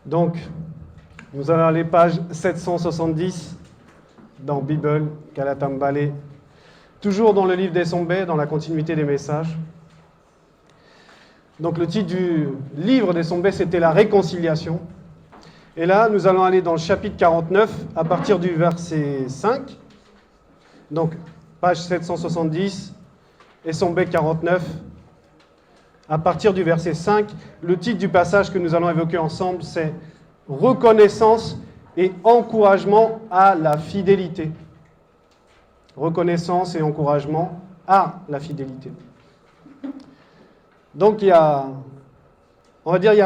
Donc, nous allons à la page 770 dans Bible, Kalatambale, toujours dans le livre des Sombé, dans la continuité des messages. Donc, le titre du livre des Sombé, c'était la réconciliation. Et là, nous allons aller dans le chapitre 49, à partir du verset 5. Donc, page 770, et Sombé 49, à partir du verset 5. Le titre du passage que nous allons évoquer ensemble, c'est « Reconnaissance et encouragement à la fidélité ». Reconnaissance et encouragement à la fidélité. Donc, il y a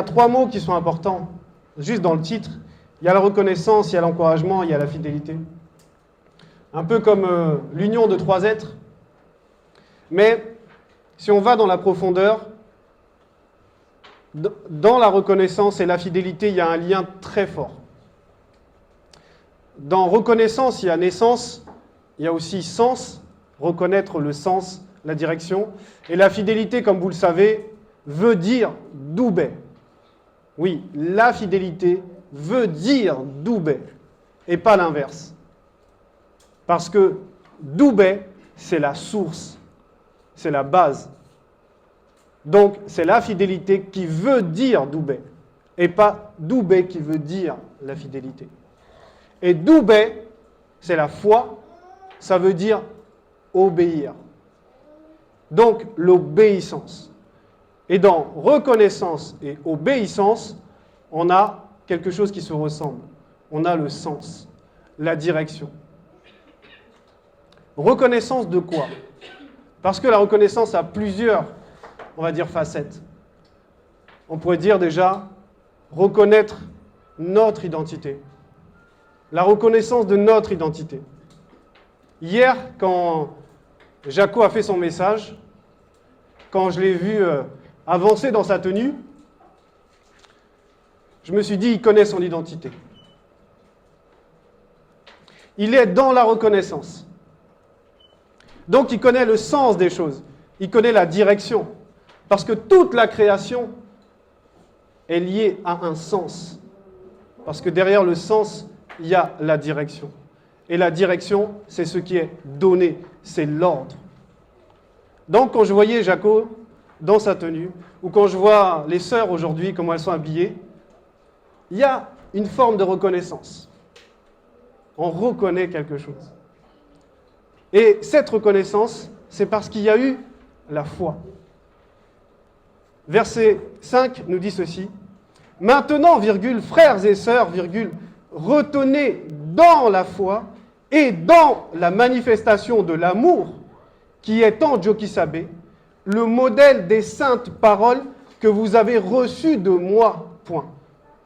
trois mots qui sont importants, juste dans le titre. Il y a la reconnaissance, il y a l'encouragement, il y a la fidélité. Un peu comme l'union de trois êtres. Mais si on va dans la profondeur, dans la reconnaissance et la fidélité, il y a un lien très fort. Dans reconnaissance, il y a naissance, il y a aussi sens, reconnaître le sens, la direction. Et la fidélité, comme vous le savez, veut dire doubé. Oui, la fidélité veut dire doubé, et pas l'inverse. Parce que doubé, c'est la source, c'est la base. Donc, c'est la fidélité qui veut dire doubé, et pas doubé qui veut dire la fidélité. Et doubé, c'est la foi, ça veut dire obéir. Donc, l'obéissance. Et dans reconnaissance et obéissance, on a quelque chose qui se ressemble. On a le sens, la direction. Reconnaissance de quoi? Parce que la reconnaissance a plusieurs, on va dire, facettes. On pourrait dire déjà reconnaître notre identité. La reconnaissance de notre identité. Hier, quand Jaco a fait son message, quand je l'ai vu avancer dans sa tenue, je me suis dit, il connaît son identité. Il est dans la reconnaissance. Donc, il connaît le sens des choses. Il connaît la direction. Parce que toute la création est liée à un sens. Parce que derrière le sens, il y a la direction. Et la direction, c'est ce qui est donné, c'est l'ordre. Donc, quand je voyais Jaco dans sa tenue, ou quand je vois les sœurs aujourd'hui, comment elles sont habillées, il y a une forme de reconnaissance. On reconnaît quelque chose. Et cette reconnaissance, c'est parce qu'il y a eu la foi. Verset 5 nous dit ceci. « Maintenant, virgule, frères et sœurs, virgule, retenez dans la foi et dans la manifestation de l'amour qui est en Djokisabé, le modèle des saintes paroles que vous avez reçues de moi. » Point.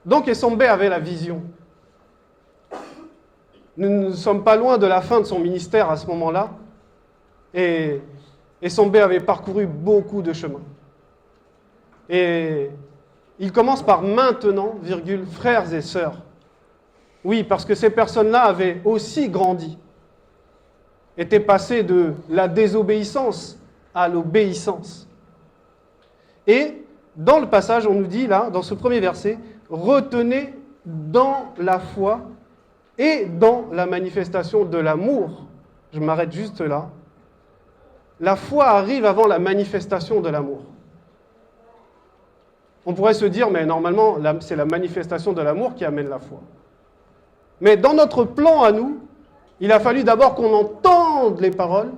Donc, Essombé avait la vision. Nous ne sommes pas loin de la fin de son ministère à ce moment-là. Et Essombé avait parcouru beaucoup de chemins. Et il commence par maintenant, virgule, frères et sœurs. Oui, parce que ces personnes-là avaient aussi grandi, étaient passées de la désobéissance à l'obéissance. Et dans le passage, on nous dit là, dans ce premier verset, retenez dans la foi et dans la manifestation de l'amour. Je m'arrête juste là. La foi arrive avant la manifestation de l'amour. On pourrait se dire, mais normalement, c'est la manifestation de l'amour qui amène la foi. Mais dans notre plan à nous, il a fallu d'abord qu'on entende les paroles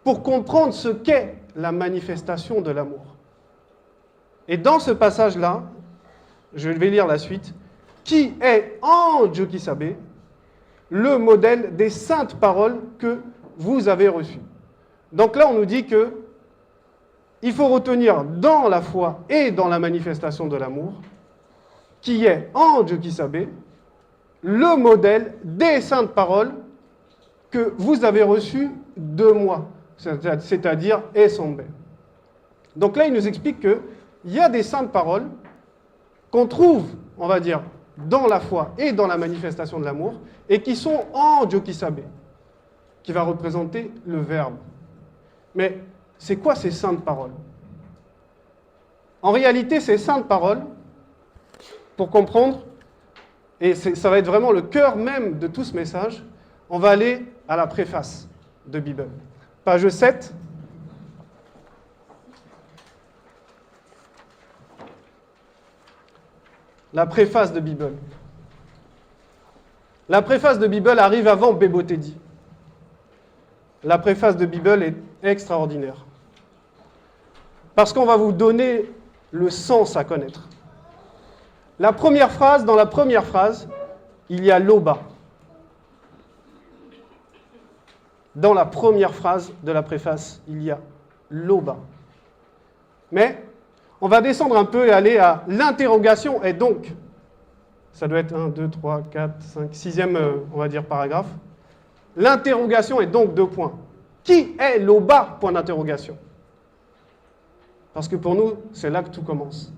pour comprendre ce qu'est la manifestation de l'amour. Et dans ce passage-là, je vais lire la suite, qui est en Djokisabé le modèle des saintes paroles que vous avez reçues. Donc là, on nous dit que il faut retenir dans la foi et dans la manifestation de l'amour, qui est en Djokisabé, le modèle des saintes paroles que vous avez reçues de moi, c'est-à-dire Essombé. Donc là, il nous explique qu'il y a des saintes paroles qu'on trouve, on va dire, dans la foi et dans la manifestation de l'amour, et qui sont en Djokisabé, qui va représenter le Verbe. Mais c'est quoi ces saintes paroles? En réalité, ces saintes paroles, pour comprendre, et ça va être vraiment le cœur même de tout ce message, on va aller à la préface de Bible. Page 7. La préface de Bible. La préface de Bible arrive avant Bébotedi. La préface de Bible est extraordinaire. Parce qu'on va vous donner le sens à connaître. La première phrase, dans la première phrase, il y a l'Oba. Dans la première phrase de la préface, il y a l'Oba. Mais on va descendre un peu et aller à l'interrogation et donc. Ça doit être 1, 2, 3, 4, 5, 6e, on va dire, paragraphe. L'interrogation est donc 2 points. Qui est l'Oba? Point d'interrogation. Parce que pour nous, c'est là que tout commence.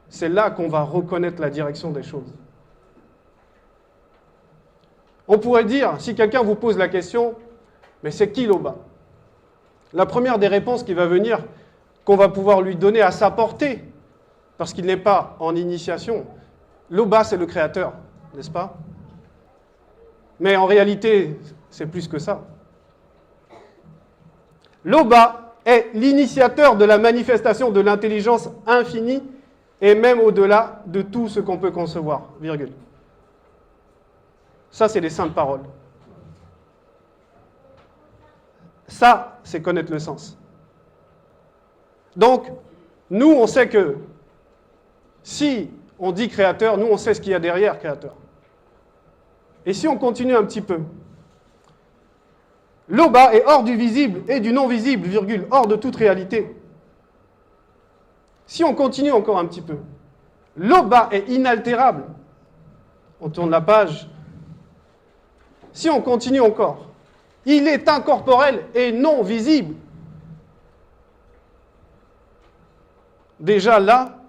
C'est là qu'on va reconnaître la direction des choses. On pourrait dire, si quelqu'un vous pose la question, mais c'est qui l'Oba? La première des réponses qui va venir, qu'on va pouvoir lui donner à sa portée, parce qu'il n'est pas en initiation, l'Oba c'est le créateur, n'est-ce pas? Mais en réalité, c'est plus que ça. L'Oba est l'initiateur de la manifestation de l'intelligence infinie et même au-delà de tout ce qu'on peut concevoir, virgule. Ça, c'est les saintes paroles. Ça, c'est connaître le sens. Donc, nous, on sait que si on dit créateur, nous, on sait ce qu'il y a derrière créateur. Et si on continue un petit peu, l'Oba est hors du visible et du non-visible, virgule, hors de toute réalité. Si on continue encore un petit peu, l'Oba est inaltérable. On tourne la page. Si on continue encore, il est incorporel et non visible. Déjà là,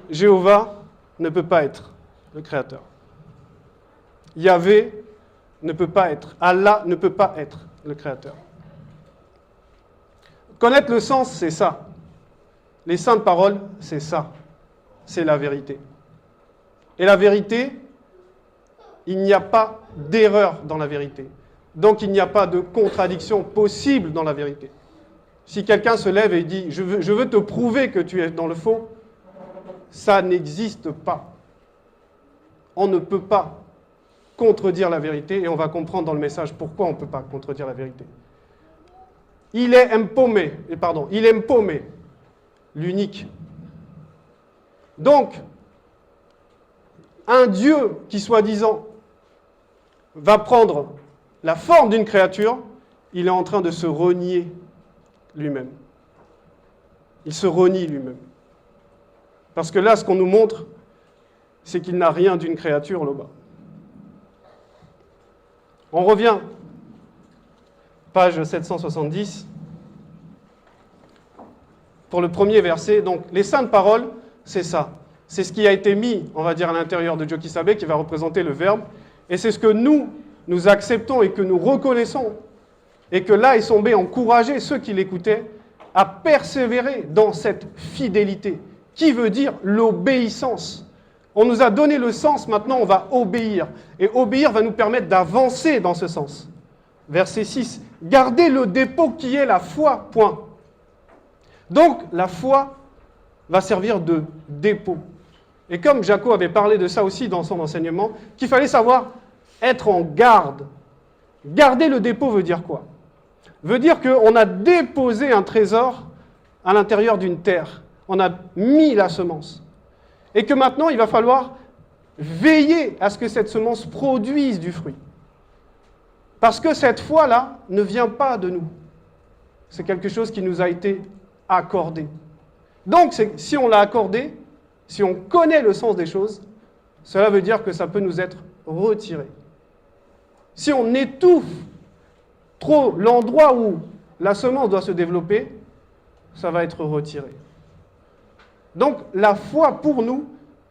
Jéhovah ne peut pas être le créateur. Yahvé ne peut pas être. Allah ne peut pas être le créateur. Connaître le sens, c'est ça. Les saintes paroles, c'est ça. C'est la vérité. Et la vérité, il n'y a pas d'erreur dans la vérité. Donc il n'y a pas de contradiction possible dans la vérité. Si quelqu'un se lève et dit « je veux te prouver que tu es dans le faux », ça n'existe pas. On ne peut pas contredire la vérité, et on va comprendre dans le message pourquoi on ne peut pas contredire la vérité. Il est Mpomé, l'unique. Donc, un Dieu qui, soi-disant, va prendre la forme d'une créature, il est en train de se renier lui-même. Il se renie lui-même. Parce que là, ce qu'on nous montre, c'est qu'il n'a rien d'une créature là-bas. On revient, page 770, pour le premier verset. Donc, les saintes paroles, c'est ça. C'est ce qui a été mis, on va dire, à l'intérieur de Jokisabé, qui va représenter le verbe. Et c'est ce que nous acceptons et que nous reconnaissons. Et que là, Issombé encourageait ceux qui l'écoutaient à persévérer dans cette fidélité, qui veut dire l'obéissance. On nous a donné le sens, maintenant on va obéir. Et obéir va nous permettre d'avancer dans ce sens. Verset 6. Gardez le dépôt qui est la foi, point. Donc la foi va servir de dépôt. Et comme Jaco avait parlé de ça aussi dans son enseignement, qu'il fallait savoir être en garde. Garder le dépôt veut dire quoi? Veut dire qu'on a déposé un trésor à l'intérieur d'une terre. On a mis la semence. Et que maintenant, il va falloir veiller à ce que cette semence produise du fruit. Parce que cette foi-là ne vient pas de nous. C'est quelque chose qui nous a été accordé. Donc, si on l'a accordé, si on connaît le sens des choses, cela veut dire que ça peut nous être retiré. Si on étouffe trop l'endroit où la semence doit se développer, ça va être retiré. Donc, la foi, pour nous,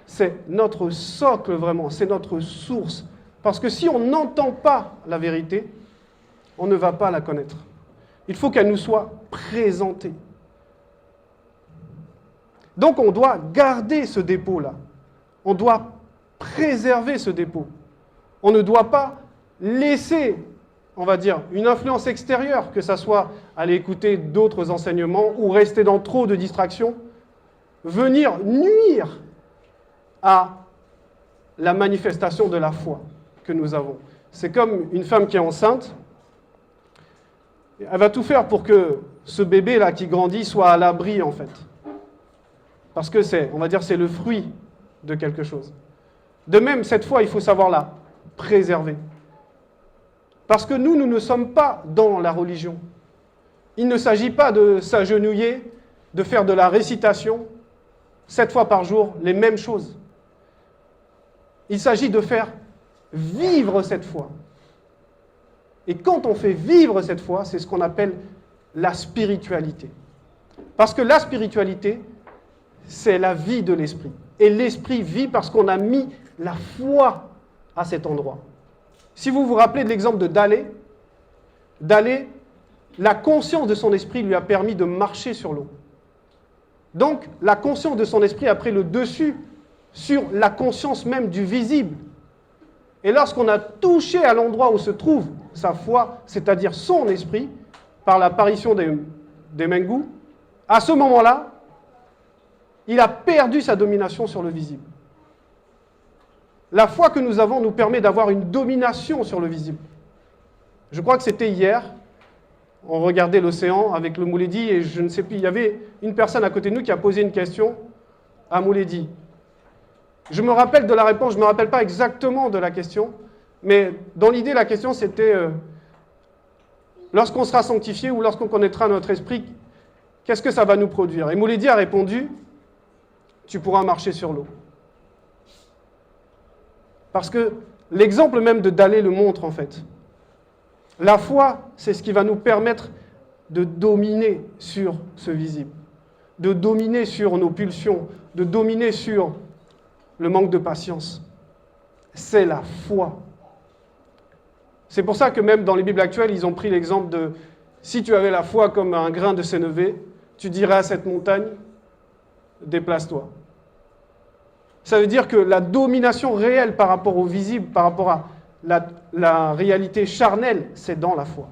c'est notre socle vraiment, c'est notre source. Parce que si on n'entend pas la vérité, on ne va pas la connaître. Il faut qu'elle nous soit présentée. Donc on doit garder ce dépôt-là. On doit préserver ce dépôt. On ne doit pas laisser, on va dire, une influence extérieure, que ce soit aller écouter d'autres enseignements ou rester dans trop de distractions, venir nuire à la manifestation de la foi que nous avons. C'est comme une femme qui est enceinte. Elle va tout faire pour que ce bébé-là qui grandit soit à l'abri, en fait. Parce que on va dire, c'est le fruit de quelque chose. De même, cette foi, il faut savoir la préserver. Parce que nous ne sommes pas dans la religion. Il ne s'agit pas de s'agenouiller, de faire de la récitation, 7 fois par jour, les mêmes choses. Il s'agit de faire vivre cette foi. Et quand on fait vivre cette foi, c'est ce qu'on appelle la spiritualité. Parce que la spiritualité, c'est la vie de l'esprit. Et l'esprit vit parce qu'on a mis la foi à cet endroit. Si vous vous rappelez de l'exemple de Dallé, la conscience de son esprit lui a permis de marcher sur l'eau. Donc, la conscience de son esprit a pris le dessus sur la conscience même du visible. Et lorsqu'on a touché à l'endroit où se trouve sa foi, c'est-à-dire son esprit, par l'apparition des Mengu, à ce moment-là, il a perdu sa domination sur le visible. La foi que nous avons nous permet d'avoir une domination sur le visible. Je crois que c'était hier, on regardait l'océan avec le Mouledi, et je ne sais plus, il y avait une personne à côté de nous qui a posé une question à Mouledi. Je me rappelle de la réponse, je ne me rappelle pas exactement de la question, mais dans l'idée, la question c'était lorsqu'on sera sanctifié ou lorsqu'on connaîtra notre esprit, qu'est-ce que ça va nous produire? Et Mouledi a répondu, tu pourras marcher sur l'eau. Parce que l'exemple même de Dallé le montre en fait. La foi, c'est ce qui va nous permettre de dominer sur ce visible, de dominer sur nos pulsions, de dominer sur le manque de patience. C'est la foi. C'est pour ça que même dans les Bibles actuelles, ils ont pris l'exemple de si tu avais la foi comme un grain de sénévé, tu dirais à cette montagne, déplace-toi. Ça veut dire que la domination réelle par rapport au visible, par rapport à la réalité charnelle, c'est dans la foi.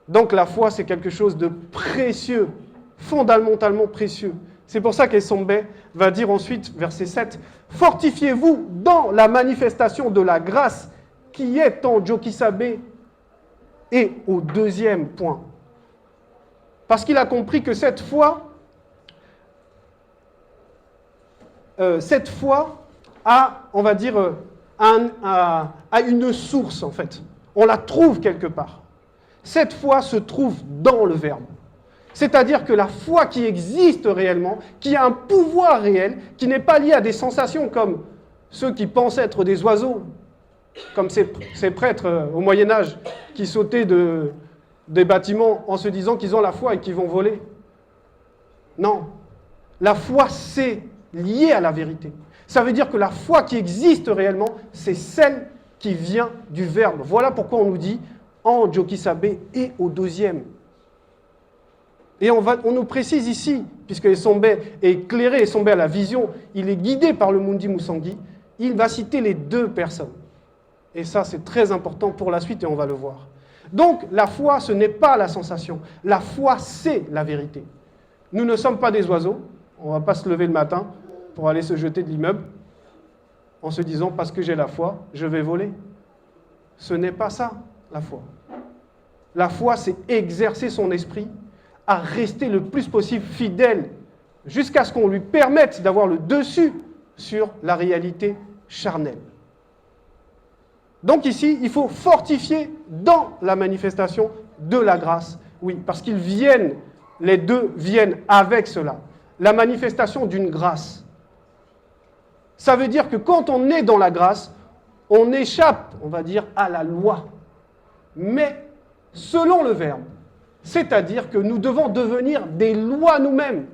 Donc la foi, c'est quelque chose de précieux, fondamentalement précieux. C'est pour ça qu'Essombe va dire ensuite, verset 7, « Fortifiez-vous dans la manifestation de la grâce qui est en Jokisabe. » Et au deuxième point, parce qu'il a compris que cette foi a, on va dire, a une source, en fait. On la trouve quelque part. Cette foi se trouve dans le Verbe. C'est-à-dire que la foi qui existe réellement, qui a un pouvoir réel, qui n'est pas lié à des sensations comme ceux qui pensent être des oiseaux, comme ces prêtres au Moyen-Âge qui sautaient des bâtiments en se disant qu'ils ont la foi et qu'ils vont voler. Non. La foi, c'est lié à la vérité. Ça veut dire que la foi qui existe réellement, c'est celle qui vient du Verbe. Voilà pourquoi on nous dit en Jokisabe et au deuxième. Et on nous précise ici, puisque Essombe est éclairé, Essombe a la vision, il est guidé par le Mundi Musangi, il va citer les deux personnes. Et ça, c'est très important pour la suite et on va le voir. Donc, la foi, ce n'est pas la sensation. La foi, c'est la vérité. Nous ne sommes pas des oiseaux. On ne va pas se lever le matin pour aller se jeter de l'immeuble en se disant, parce que j'ai la foi, je vais voler. Ce n'est pas ça, la foi. La foi, c'est exercer son esprit à rester le plus possible fidèle jusqu'à ce qu'on lui permette d'avoir le dessus sur la réalité charnelle. Donc ici, il faut fortifier dans la manifestation de la grâce. Oui, parce les deux viennent avec cela. La manifestation d'une grâce. Ça veut dire que quand on est dans la grâce, on échappe, on va dire, à la loi. Mais selon le Verbe. C'est-à-dire que nous devons devenir des lois nous-mêmes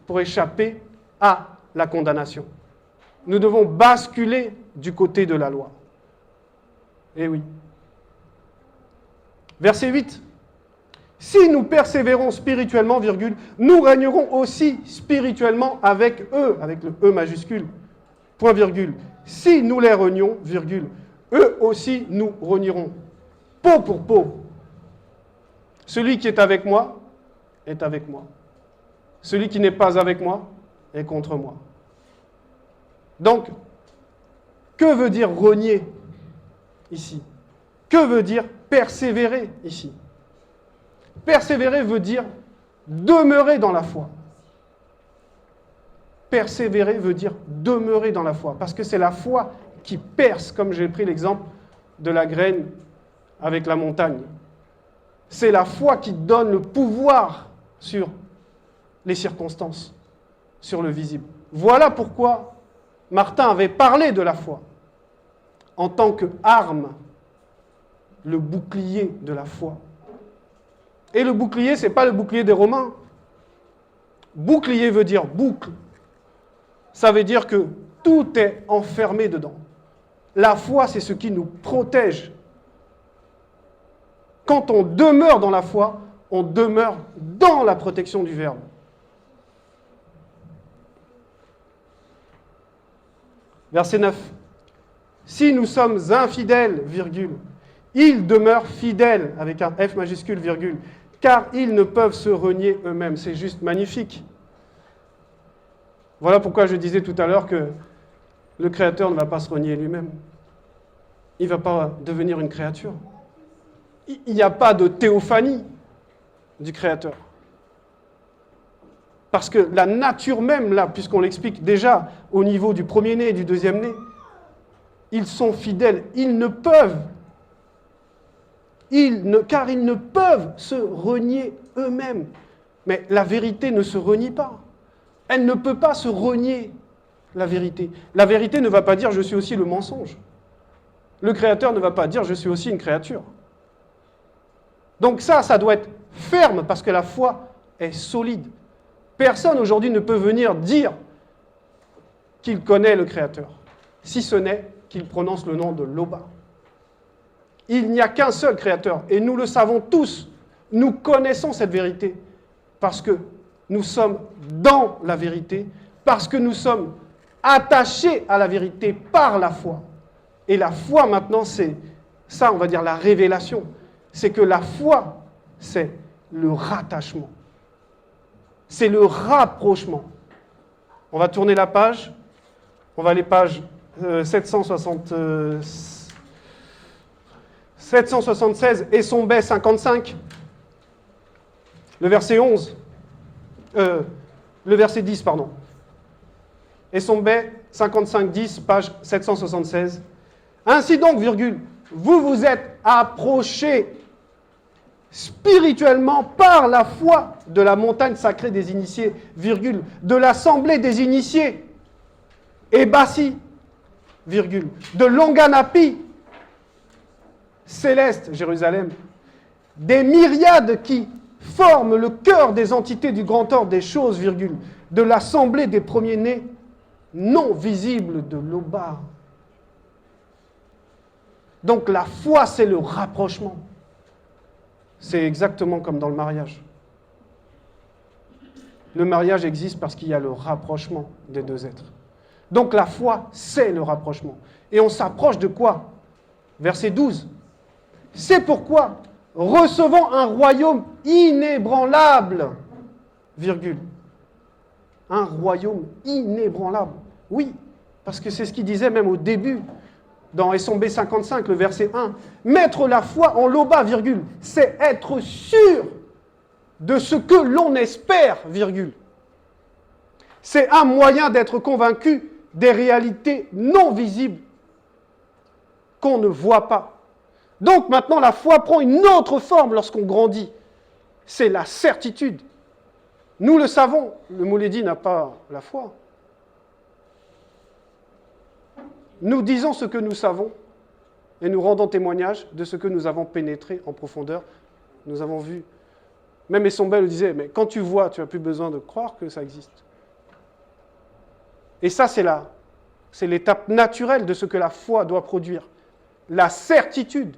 pour échapper à la condamnation. Nous devons basculer du côté de la loi. Eh oui. Verset 8. Si nous persévérons spirituellement, virgule, nous régnerons aussi spirituellement avec eux, avec le E majuscule, point virgule. Si nous les renions, virgule, eux aussi nous renieront. Peau pour peau. Celui qui est avec moi est avec moi. Celui qui n'est pas avec moi est contre moi. Donc, que veut dire renier ici? Que veut dire persévérer ici? Persévérer veut dire demeurer dans la foi. Persévérer veut dire demeurer dans la foi, parce que c'est la foi qui perce, comme j'ai pris l'exemple de la graine avec la montagne. C'est la foi qui donne le pouvoir sur les circonstances, sur le visible. Voilà pourquoi Martin avait parlé de la foi en tant qu'arme, le bouclier de la foi. Et le bouclier, ce n'est pas le bouclier des Romains. Bouclier veut dire boucle. Ça veut dire que tout est enfermé dedans. La foi, c'est ce qui nous protège. Quand on demeure dans la foi, on demeure dans la protection du Verbe. Verset 9. Si nous sommes infidèles, virgule, ils demeurent fidèles, avec un F majuscule, virgule, car ils ne peuvent se renier eux-mêmes. C'est juste magnifique. Voilà pourquoi je disais tout à l'heure que le Créateur ne va pas se renier lui-même. Il ne va pas devenir une créature. Il n'y a pas de théophanie du Créateur. Parce que la nature même, là, puisqu'on l'explique déjà au niveau du premier-né et du deuxième-né, ils sont fidèles, ils ne peuvent, car ils ne peuvent se renier eux-mêmes. Mais la vérité ne se renie pas. Elle ne peut pas se renier, la vérité. La vérité ne va pas dire « je suis aussi le mensonge ». Le Créateur ne va pas dire « je suis aussi une créature ». Donc ça doit être ferme parce que la foi est solide. Personne aujourd'hui ne peut venir dire qu'il connaît le Créateur, si ce n'est qu'il prononce le nom de Loba. Il n'y a qu'un seul Créateur, et nous le savons tous. Nous connaissons cette vérité, parce que nous sommes dans la vérité, parce que nous sommes attachés à la vérité par la foi. Et la foi, maintenant, c'est ça, on va dire, la révélation. C'est que la foi, c'est le rattachement. C'est le rapprochement. On va tourner la page. On va aller page 776 et son B 55. Le verset 11. Le verset 10, pardon. Et son B 55, 10, page 776. Ainsi donc, virgule, vous vous êtes approchés spirituellement par la foi de la montagne sacrée des initiés, virgule, de l'assemblée des initiés, et Bassi, virgule, de Longanapi, céleste, Jérusalem, des myriades qui forment le cœur des entités du grand ordre des choses, virgule, de l'assemblée des premiers-nés, non visibles de Loba. Donc la foi, c'est le rapprochement. C'est exactement comme dans le mariage. Le mariage existe parce qu'il y a le rapprochement des deux êtres. Donc la foi, c'est le rapprochement. Et on s'approche de quoi? Verset 12. C'est pourquoi, recevant un royaume inébranlable, virgule, un royaume inébranlable. Oui, parce que c'est ce qu'il disait même au début, dans SMB 55, le verset 1. Mettre la foi en Loba, virgule, c'est être sûr de ce que l'on espère, virgule. C'est un moyen d'être convaincu des réalités non visibles qu'on ne voit pas. Donc maintenant, la foi prend une autre forme lorsqu'on grandit. C'est la certitude. Nous le savons, le Moulédi n'a pas la foi. Nous disons ce que nous savons et nous rendons témoignage de ce que nous avons pénétré en profondeur. Nous avons vu. Même Essombel le disait, mais quand tu vois, tu n'as plus besoin de croire que ça existe. Et ça, c'est l'étape naturelle de ce que la foi doit produire. La certitude.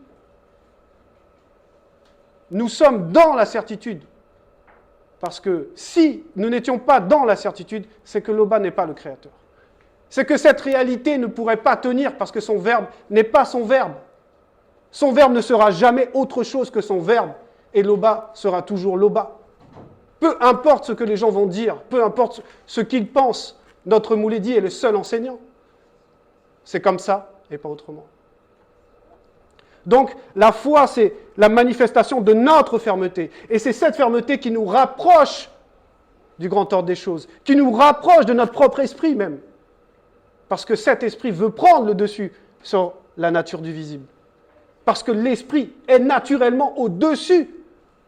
nous sommes dans la certitude. Parce que si nous n'étions pas dans la certitude, c'est que Loba n'est pas le Créateur. C'est que cette réalité ne pourrait pas tenir parce que son verbe n'est pas son verbe. Son verbe ne sera jamais autre chose que son verbe. Et Loba sera toujours Loba. Peu importe ce que les gens vont dire, peu importe ce qu'ils pensent, notre Mouledi est le seul enseignant. C'est comme ça et pas autrement. Donc, la foi, c'est la manifestation de notre fermeté. Et c'est cette fermeté qui nous rapproche du grand ordre des choses, qui nous rapproche de notre propre esprit même. Parce que cet esprit veut prendre le dessus sur la nature du visible. Parce que l'esprit est naturellement au-dessus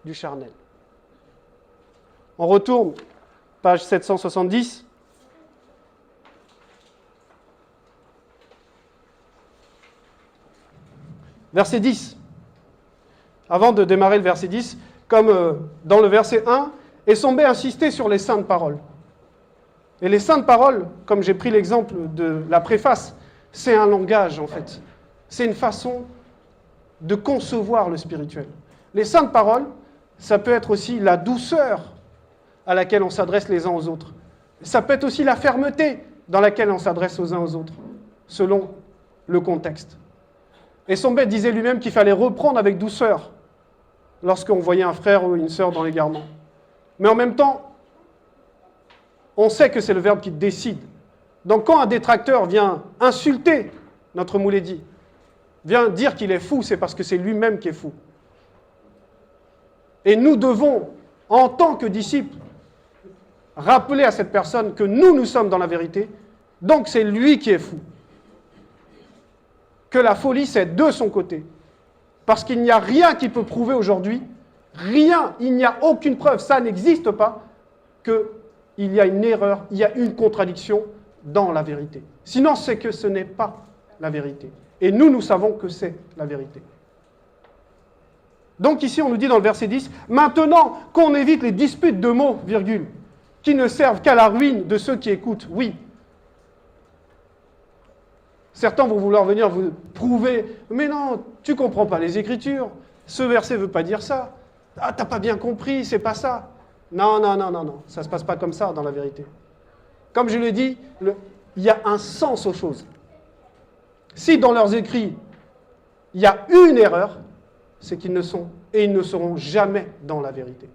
du charnel. On retourne, page 770. Verset 10. Avant de démarrer le verset 10, comme dans le verset 1, Essombé insistait sur les saintes paroles. Et les saintes paroles, comme j'ai pris l'exemple de la préface, c'est un langage en fait. C'est une façon de concevoir le spirituel. Les saintes paroles, ça peut être aussi la douceur à laquelle on s'adresse les uns aux autres. Ça peut être aussi la fermeté dans laquelle on s'adresse aux uns aux autres, selon le contexte. Et Essombé disait lui-même qu'il fallait reprendre avec douceur lorsqu'on voyait un frère ou une sœur dans l'égarement. Mais en même temps, on sait que c'est le verbe qui décide. Donc quand un détracteur vient insulter notre Mouledi, vient dire qu'il est fou, c'est parce que c'est lui-même qui est fou. Et nous devons, en tant que disciples, rappeler à cette personne que nous sommes dans la vérité, donc c'est lui qui est fou. Que la folie, c'est de son côté. Parce qu'il n'y a rien qui peut prouver aujourd'hui, rien, il n'y a aucune preuve, ça n'existe pas, qu'il y a une erreur, il y a une contradiction dans la vérité. Sinon, c'est que ce n'est pas la vérité. Et nous savons que c'est la vérité. Donc ici, on nous dit dans le verset 10, « Maintenant qu'on évite les disputes de mots, virgule, qui ne servent qu'à la ruine de ceux qui écoutent. » Oui. Certains vont vouloir venir vous prouver, « Mais non, tu ne comprends pas les Écritures, ce verset ne veut pas dire ça. Ah, tu n'as pas bien compris, c'est pas ça. » Non, ça ne se passe pas comme ça dans la vérité. Comme je l'ai dit, il y a un sens aux choses. Si dans leurs écrits, il y a une erreur, c'est qu'ils ne sont et ils ne seront jamais dans la vérité.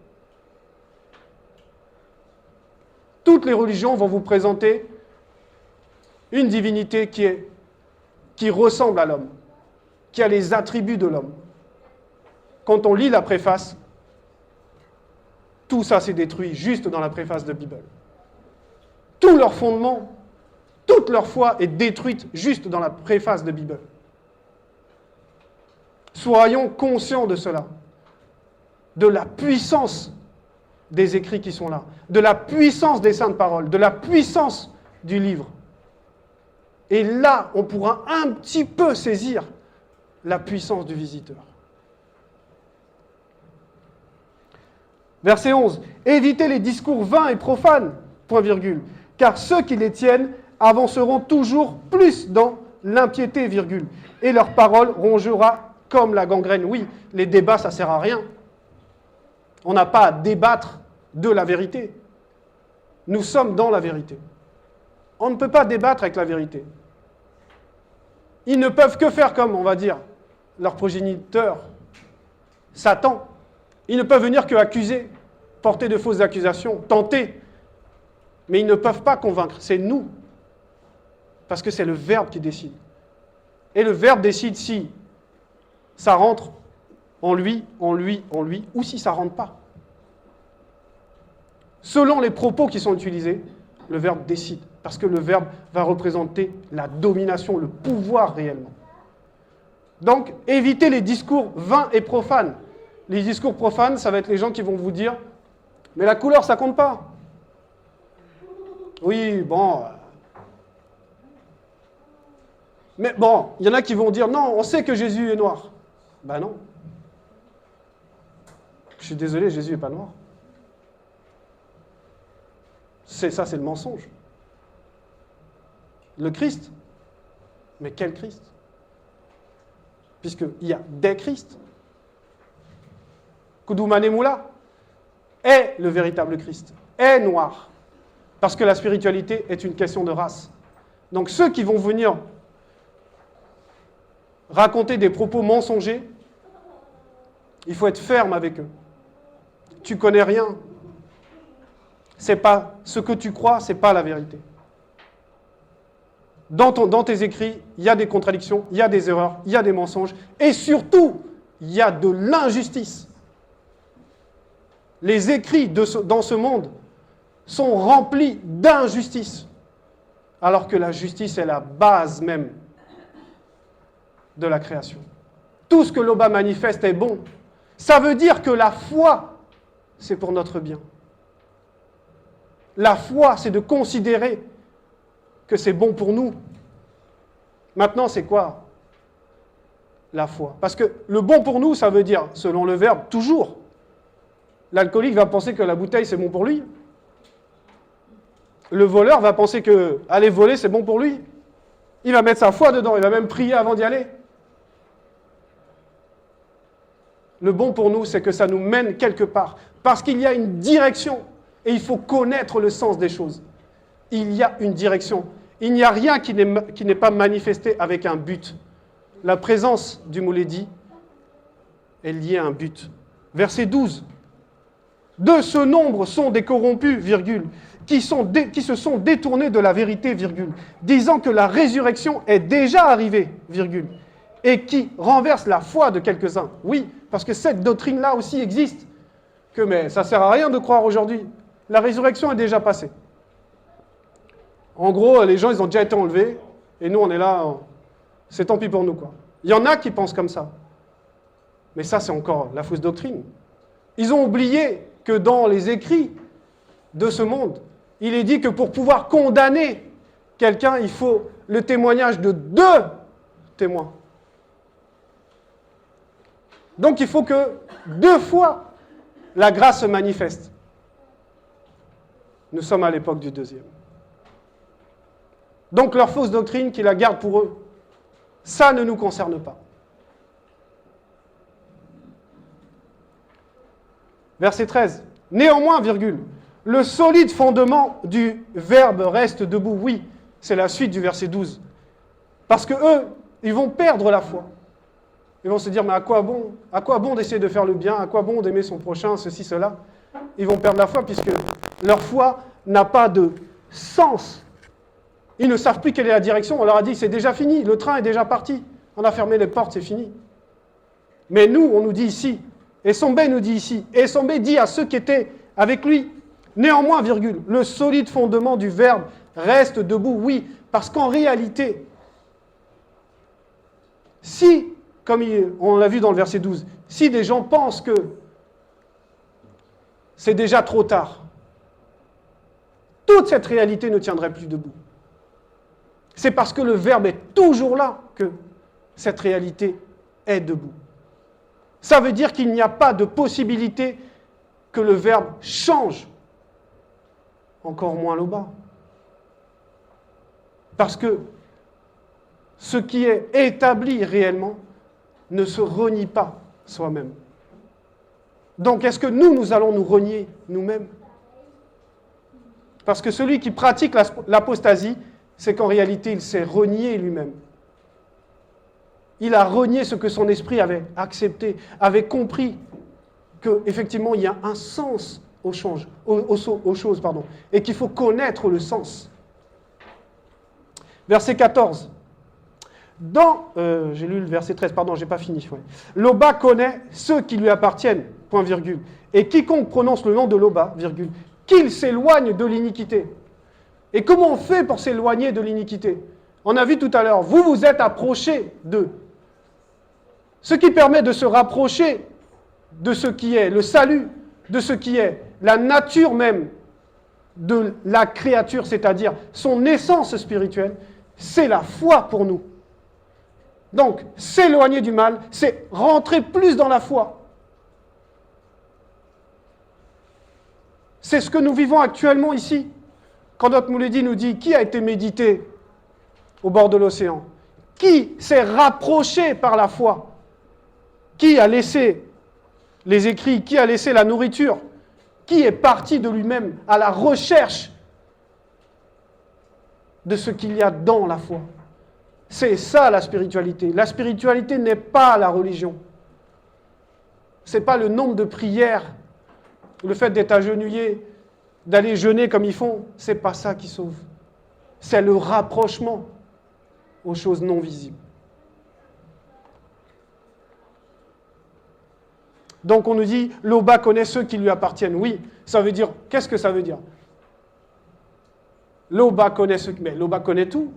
Toutes les religions vont vous présenter une divinité qui ressemble à l'homme, qui a les attributs de l'homme. Quand on lit la préface, tout ça s'est détruit juste dans la préface de la Bible. Tout leur fondement, toute leur foi est détruite juste dans la préface de la Bible. Soyons conscients de cela, de la puissance des écrits qui sont là, de la puissance des saintes paroles, de la puissance du livre. Et là, on pourra un petit peu saisir la puissance du visiteur. Verset 11. « Évitez les discours vains et profanes, point virgule, car ceux qui les tiennent avanceront toujours plus dans l'impiété, virgule, et leur parole rongera comme la gangrène. » Oui, les débats, ça ne sert à rien. On n'a pas à débattre de la vérité. Nous sommes dans la vérité. On ne peut pas débattre avec la vérité. Ils ne peuvent que faire comme, on va dire, leur progéniteur, Satan. Ils ne peuvent venir que accuser, porter de fausses accusations, tenter. Mais ils ne peuvent pas convaincre. C'est nous. Parce que c'est le Verbe qui décide. Et le Verbe décide si ça rentre en lui, ou si ça ne rentre pas. Selon les propos qui sont utilisés, le Verbe décide. Parce que le Verbe va représenter la domination, le pouvoir réellement. Donc, évitez les discours vains et profanes. Les discours profanes, ça va être les gens qui vont vous dire « Mais la couleur, ça compte pas. » Oui, bon. Mais bon, il y en a qui vont dire « Non, on sait que Jésus est noir. » Ben non. Je suis désolé, Jésus n'est pas noir. Ça, c'est le mensonge. Le Christ. Mais quel Christ? Puisqu'il y a des Christ. Kudumane Moula, est le véritable Christ, est noir. Parce que la spiritualité est une question de race. Donc ceux qui vont venir raconter des propos mensongers, il faut être ferme avec eux. Tu connais rien. C'est pas ce que tu crois, c'est pas la vérité. Dans tes écrits, il y a des contradictions, il y a des erreurs, il y a des mensonges, et surtout, il y a de l'injustice. Les écrits dans ce monde sont remplis d'injustice, alors que la justice est la base même de la création. Tout ce que l'Oba manifeste est bon. Ça veut dire que la foi, c'est pour notre bien. La foi, c'est de considérer que c'est bon pour nous. Maintenant, c'est quoi la foi? Parce que le bon pour nous, ça veut dire, selon le verbe, toujours. L'alcoolique va penser que la bouteille, c'est bon pour lui. Le voleur va penser que aller voler, c'est bon pour lui. Il va mettre sa foi dedans, il va même prier avant d'y aller. Le bon pour nous, c'est que ça nous mène quelque part. Parce qu'il y a une direction. Et il faut connaître le sens des choses. Il y a une direction. Il n'y a rien qui n'est pas manifesté avec un but. La présence du Mouledi est liée à un but. Verset 12. De ce nombre sont des corrompus, virgule, qui se sont détournés de la vérité, virgule, disant que la résurrection est déjà arrivée, virgule, et qui renversent la foi de quelques-uns. Oui, parce que cette doctrine-là aussi existe. Mais ça ne sert à rien de croire aujourd'hui. La résurrection est déjà passée. En gros, les gens, ils ont déjà été enlevés, et nous, on est là, c'est tant pis pour nous, quoi. Il y en a qui pensent comme ça. Mais ça, c'est encore la fausse doctrine. Ils ont oublié que dans les écrits de ce monde, il est dit que pour pouvoir condamner quelqu'un, il faut le témoignage de 2 témoins. Donc il faut que 2 fois la grâce se manifeste. Nous sommes à l'époque du 2e. Donc leur fausse doctrine, qu'ils la gardent pour eux, ça ne nous concerne pas. Verset 13. Néanmoins, virgule, le solide fondement du verbe reste debout. Oui, c'est la suite du verset 12. Parce que eux, ils vont perdre la foi. Ils vont se dire, mais à quoi bon d'essayer de faire le bien? À quoi bon d'aimer son prochain, ceci, cela? Ils vont perdre la foi puisque leur foi n'a pas de sens. Ils ne savent plus quelle est la direction. On leur a dit, c'est déjà fini, le train est déjà parti. On a fermé les portes, c'est fini. Mais nous, on nous dit ici, et Sombé nous dit ici, et Sombé dit à ceux qui étaient avec lui, néanmoins, virgule, le solide fondement du verbe reste debout, oui, parce qu'en réalité, si, comme on l'a vu dans le verset 12, si des gens pensent que c'est déjà trop tard, toute cette réalité ne tiendrait plus debout. C'est parce que le verbe est toujours là que cette réalité est debout. Ça veut dire qu'il n'y a pas de possibilité que le verbe change, encore moins l'Oba. Parce que ce qui est établi réellement ne se renie pas soi-même. Donc est-ce que nous allons nous renier nous-mêmes? Parce que celui qui pratique l'apostasie, c'est qu'en réalité, il s'est renié lui-même. Il a renié ce que son esprit avait accepté, avait compris qu'effectivement, il y a un sens aux choses, et qu'il faut connaître le sens. Verset 14. J'ai lu le verset 13, pardon, j'ai pas fini. Ouais. L'Oba connaît ceux qui lui appartiennent, point virgule. Et quiconque prononce le nom de l'Oba, virgule, qu'il s'éloigne de l'iniquité. Et comment on fait pour s'éloigner de l'iniquité? On a vu tout à l'heure, vous vous êtes approchés d'eux. Ce qui permet de se rapprocher de ce qui est le salut, de ce qui est la nature même de la créature, c'est-à-dire son essence spirituelle, c'est la foi pour nous. Donc, s'éloigner du mal, c'est rentrer plus dans la foi. C'est ce que nous vivons actuellement ici. Quand notre Mouledi nous dit, qui a été médité au bord de l'océan? Qui s'est rapproché par la foi? Qui a laissé les écrits, qui a laissé la nourriture, qui est parti de lui-même à la recherche de ce qu'il y a dans la foi. C'est ça la spiritualité. La spiritualité n'est pas la religion. Ce n'est pas le nombre de prières, le fait d'être agenouillé, d'aller jeûner comme ils font, ce n'est pas ça qui sauve. C'est le rapprochement aux choses non visibles. Donc on nous dit, Loba connaît ceux qui lui appartiennent. Oui, ça veut dire, qu'est-ce que ça veut dire? Loba connaît ceux qui... Mais Loba connaît tout.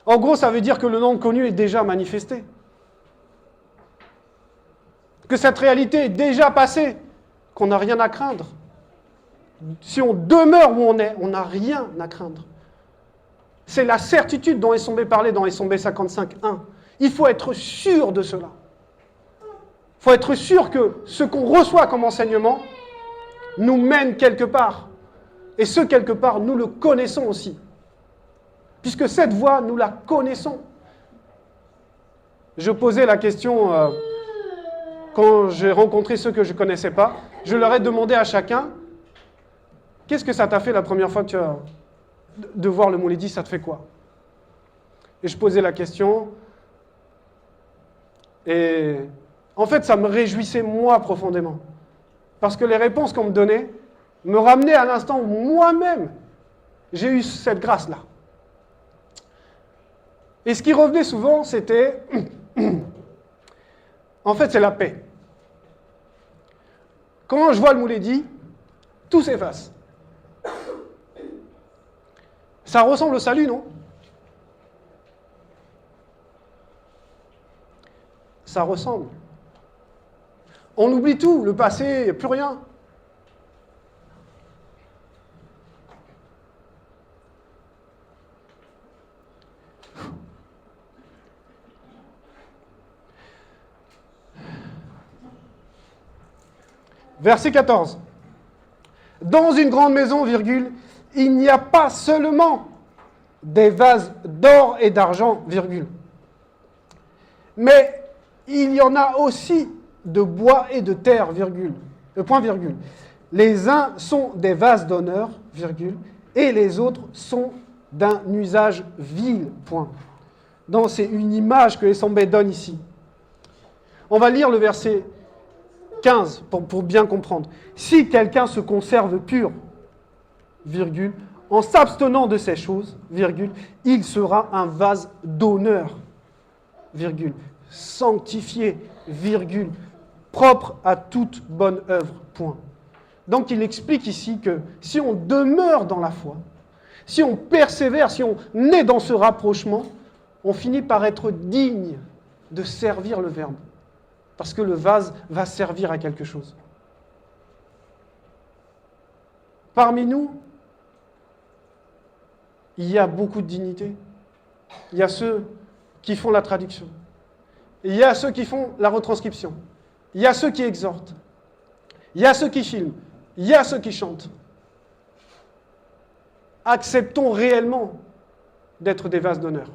En gros, ça veut dire que le nom connu est déjà manifesté. Que cette réalité est déjà passée, qu'on n'a rien à craindre. Si on demeure où on est, on n'a rien à craindre. C'est la certitude dont SOB parlait dans SOB 55.1. Il faut être sûr de cela. Il faut être sûr que ce qu'on reçoit comme enseignement nous mène quelque part. Et ce quelque part, nous le connaissons aussi. Puisque cette voie, nous la connaissons. Je posais la question, quand j'ai rencontré ceux que je ne connaissais pas, je leur ai demandé à chacun, qu'est-ce que ça t'a fait la première fois que tu as, de voir le Mouledi, ça te fait quoi? Et je posais la question, et en fait, ça me réjouissait moi profondément. Parce que les réponses qu'on me donnait me ramenaient à l'instant où moi-même, j'ai eu cette grâce-là. Et ce qui revenait souvent, c'était, en fait, c'est la paix. Quand je vois le Mouledi, tout s'efface. Ça ressemble au salut, non? Ça ressemble. On oublie tout, le passé, il n'y a plus rien. Verset 14. Dans une grande maison, virgule, il n'y a pas seulement des vases d'or et d'argent, virgule, mais il y en a aussi de bois et de terre, virgule, point virgule. Les uns sont des vases d'honneur, virgule, et les autres sont d'un usage vil, point. Donc c'est une image que SOB donne ici. On va lire le verset 15 pour bien comprendre. Si quelqu'un se conserve pur, virgule, en s'abstenant de ces choses, virgule, il sera un vase d'honneur, virgule, sanctifié, virgule, propre à toute bonne œuvre, point. Donc il explique ici que si on demeure dans la foi, si on persévère, si on est dans ce rapprochement, on finit par être digne de servir le Verbe. Parce que le vase va servir à quelque chose. Parmi nous, il y a beaucoup de dignité. Il y a ceux qui font la traduction. Il y a ceux qui font la retranscription. Il y a ceux qui exhortent. Il y a ceux qui filment. Il y a ceux qui chantent. Acceptons réellement d'être des vases d'honneur.